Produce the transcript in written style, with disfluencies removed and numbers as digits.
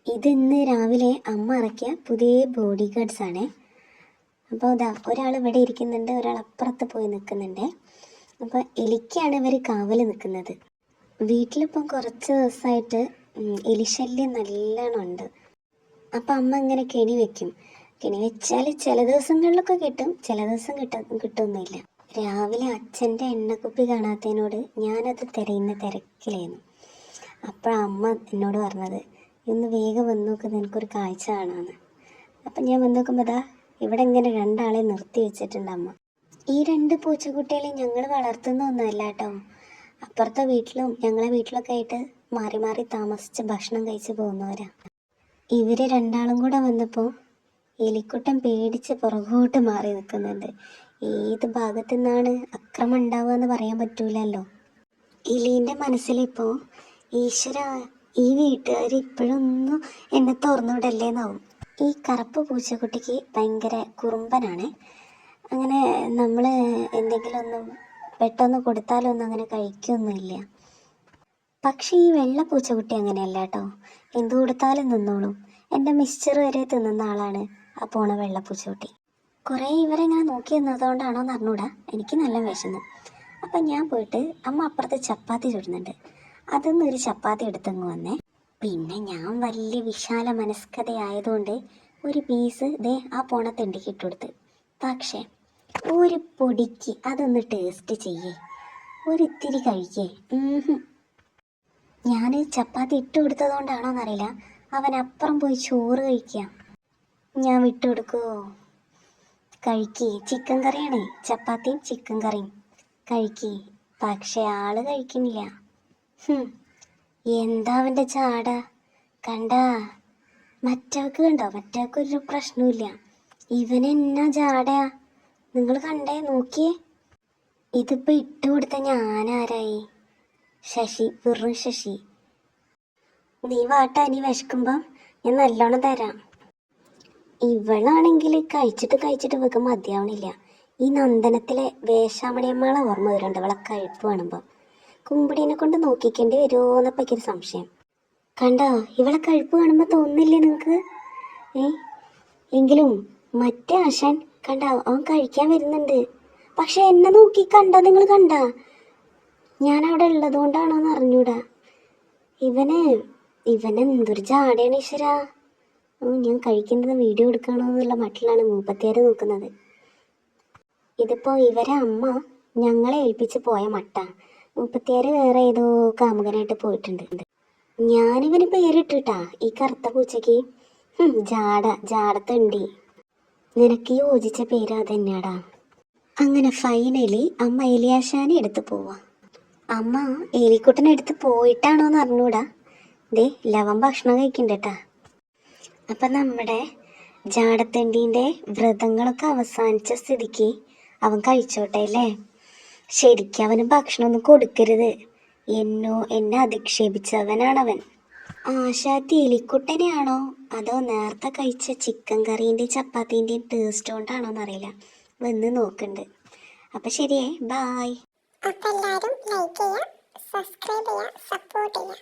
ഇതിന്ന് രാവിലെ അമ്മ ഇറക്കിയ പുതിയ ബോഡി ഗാർഡ്സ് ആണ്. അപ്പോൾ അതാ ഒരാൾ ഇവിടെ ഇരിക്കുന്നുണ്ട്, ഒരാൾ അപ്പുറത്ത് പോയി നിൽക്കുന്നുണ്ട്. അപ്പോൾ എലിക്കാണ് ഇവർ കാവൽ നിൽക്കുന്നത്. വീട്ടിലിപ്പം കുറച്ച് ദിവസമായിട്ട് എലിശല്യം നല്ലോണം ഉണ്ട്. അപ്പം അമ്മ ഇങ്ങനെ കെണി വെക്കും. കെണി വെച്ചാൽ ചില ദിവസങ്ങളിലൊക്കെ കിട്ടും, ചില ദിവസം കിട്ടുമൊന്നുമില്ല. രാവിലെ അച്ഛൻ്റെ എണ്ണക്കുപ്പി കാണാത്തതിനോട് ഞാനത് തിരയുന്ന തിരക്കിലായിരുന്നു. അപ്പോൾ അമ്മ എന്നോട് പറഞ്ഞത്, ഇന്ന് വേഗം വന്ന് നോക്കുന്നത് എനിക്കൊരു കാഴ്ച കാണാമെന്ന്. അപ്പം ഞാൻ വന്ന് നോക്കുമ്പോൾ അതാ ഇവിടെ ഇങ്ങനെ രണ്ടാളെ നിർത്തി വെച്ചിട്ടുണ്ട് അമ്മ. ഈ 2 പൂച്ചക്കുട്ടികളെ ഞങ്ങൾ വളർത്തുന്ന ഒന്നുമല്ല കേട്ടോ. അപ്പുറത്തെ വീട്ടിലും ഞങ്ങളെ വീട്ടിലൊക്കെ ആയിട്ട് മാറി മാറി താമസിച്ച് ഭക്ഷണം കഴിച്ച് പോകുന്നവരാ. ഇവർ രണ്ടാളും കൂടെ വന്നപ്പോൾ എലിക്കുട്ടൻ പേടിച്ച് പുറകോട്ട് മാറി നിൽക്കുന്നുണ്ട്. ഏത് ഭാഗത്തു നിന്നാണ് അക്രമം ഉണ്ടാവുക എന്ന് പറയാൻ പറ്റൂലല്ലോ. എലീൻ്റെ മനസ്സിലിപ്പോൾ, ഈശ്വര, ഈ വീട്ടുകാർ ഇപ്പോഴൊന്നും എന്നെ തുറന്നു വിടല്ലേന്നാവും. ഈ കറുപ്പ് പൂച്ചക്കുട്ടിക്ക് ഭയങ്കര കുറുമ്പനാണ്. അങ്ങനെ നമ്മൾ എന്തെങ്കിലും ഒന്നും പെട്ടെന്ന് കൊടുത്താലൊന്നും അങ്ങനെ കഴിക്കൊന്നുമില്ല. പക്ഷേ ഈ വെള്ള പൂച്ചക്കുട്ടി അങ്ങനെയല്ല കേട്ടോ. എന്തു കൊടുത്താലും നിന്നോളും. എൻ്റെ മിക്സ്ചർ വരെ തിന്നുന്ന ആളാണ് ആ പോണ വെള്ള പൂച്ചക്കുട്ടി. കുറേ ഇവരെങ്ങനെ നോക്കി നിന്നതുകൊണ്ടാണോ എന്ന് അറിഞ്ഞൂടാ, എനിക്ക് നല്ല വിശന്നു. അപ്പം ഞാൻ പോയിട്ട് അമ്മ അപ്പുറത്ത് ചപ്പാത്തി ചുടുന്നുണ്ട്, അതിൽ ഒരു ചപ്പാത്തി എടുത്തങ്ങ് വന്നേ. പിന്നെ ഞാൻ വലിയ വിശാല മനസ്കതയായതുകൊണ്ട് ഒരു പീസ് ദേ ആ പോണ തെണ്ടിക്ക് ഇട്ടുകൊടുത്ത്. പക്ഷേ ഒരു പൊടിക്ക് അതൊന്ന് ടേസ്റ്റ് ചെയ്യേ, ഒരിത്തിരി കഴിക്കേ. ഞാൻ ചപ്പാത്തി ഇട്ട് കൊടുത്തതുകൊണ്ടാണോന്നറിയില്ല, അവൻ അപ്പുറം പോയി ചോറ് കഴിക്കുക. ഞാൻ വിട്ടുകൊടുക്കുമോ? കഴിക്കേ, ചിക്കൻ കറിയാണേ, ചപ്പാത്തിയും ചിക്കൻ കറിയും കഴിക്കേ. പക്ഷെ ആള് കഴിക്കുന്നില്ല. എന്താ അവൻ്റെ ചാട കണ്ടാ? മറ്റവർക്ക് കണ്ടോ? മറ്റവർക്കൊരു പ്രശ്നമില്ല. ഇവനെന്നാ ചാടയാ, നിങ്ങൾ കണ്ടേ, നോക്കിയേ. ഇതിപ്പോൾ ഇട്ട് കൊടുത്ത ഞാനാരായി? ശശി, വെറും ശശി. നീ വാട്ടാ, നീ വിശക്കുമ്പം ഞാൻ നല്ലോണം തരാം. ഇവളാണെങ്കിൽ കഴിച്ചിട്ട് വെക്കാൻ മതിയാവണില്ല. ഈ നന്ദനത്തിലെ വേശാമണിയമ്മളെ ഓർമ്മ വരുന്നുണ്ട് ഇവളെ കഴിപ്പ് കാണുമ്പോൾ. കുമ്പിടീനെ കൊണ്ട് നോക്കിക്കേണ്ടി വരുമോ എന്നപ്പോൾ എനിക്കൊരു സംശയം. കണ്ടോ, ഇവളെ കഴിപ്പ് കാണുമ്പോൾ തോന്നുന്നില്ലേ നിങ്ങൾക്ക്? എങ്കിലും മറ്റേ ആശാൻ കണ്ട, അവൻ കഴിക്കാൻ വരുന്നുണ്ട്. പക്ഷെ എന്നെ നോക്കി കണ്ട, നിങ്ങൾ കണ്ട? ഞാനവിടെ ഉള്ളത് കൊണ്ടാണോന്ന് അറിഞ്ഞൂടാ. ഇവനെന്തൊരു ജാടയാണ് ഈശ്വരാ. ഞാൻ കഴിക്കുന്നത് വീഡിയോ എടുക്കണോ എന്നുള്ള മട്ടിലാണ് മൂപ്പത്തിയാര് നോക്കുന്നത്. ഇതിപ്പോൾ ഇവരെ അമ്മ ഞങ്ങളെ ഏൽപ്പിച്ച് പോയ മട്ട. മൂപ്പത്തിയാര് വേറെ ഏതോ കാമുകനായിട്ട് പോയിട്ടുണ്ട്. ഞാനിവന് പേരിട്ടിട്ടാ ഈ കറുത്ത പൂച്ചയ്ക്ക്, ജാടത്തണ്ടി. നിനക്ക് യോജിച്ച പേര് അതന്നെയാടാ. അങ്ങനെ ഫൈനലി അമ്മ എലിയാശാനെ എടുത്ത് പോവാ. അമ്മ എലിക്കുട്ടനെ എടുത്ത് പോയിട്ടാണോന്ന് അറിഞ്ഞൂടാ. ദേ ലവൻ ഭക്ഷണം കഴിക്കണ്ടേട്ടാ. അപ്പം നമ്മുടെ ജാടത്തണ്ടീൻ്റെ വ്രതങ്ങളൊക്കെ അവസാനിച്ച സ്ഥിതിക്ക് അവൻ കഴിച്ചോട്ടെ അല്ലേ. ശരിക്കും അവന് ഭക്ഷണമൊന്നും കൊടുക്കരുത്. എന്നെ അധിക്ഷേപിച്ചവനാണവൻ. ആശാത്തി എലിക്കുട്ടനെയാണോ അതോ നേരത്തെ കഴിച്ച ചിക്കൻ കറീൻ്റെയും ചപ്പാത്തീൻ്റെയും ടേസ്റ്റ് കൊണ്ടാണോന്നറിയില്ല. വന്ന് നോക്കുന്നുണ്ട്. അപ്പം ശരിയേ, ബായ്. അപ്പോൾ എല്ലാവരും ലൈക്ക് ചെയ്യുക, സബ്സ്ക്രൈബ് ചെയ്യുക, സപ്പോർട്ട് ചെയ്യുക.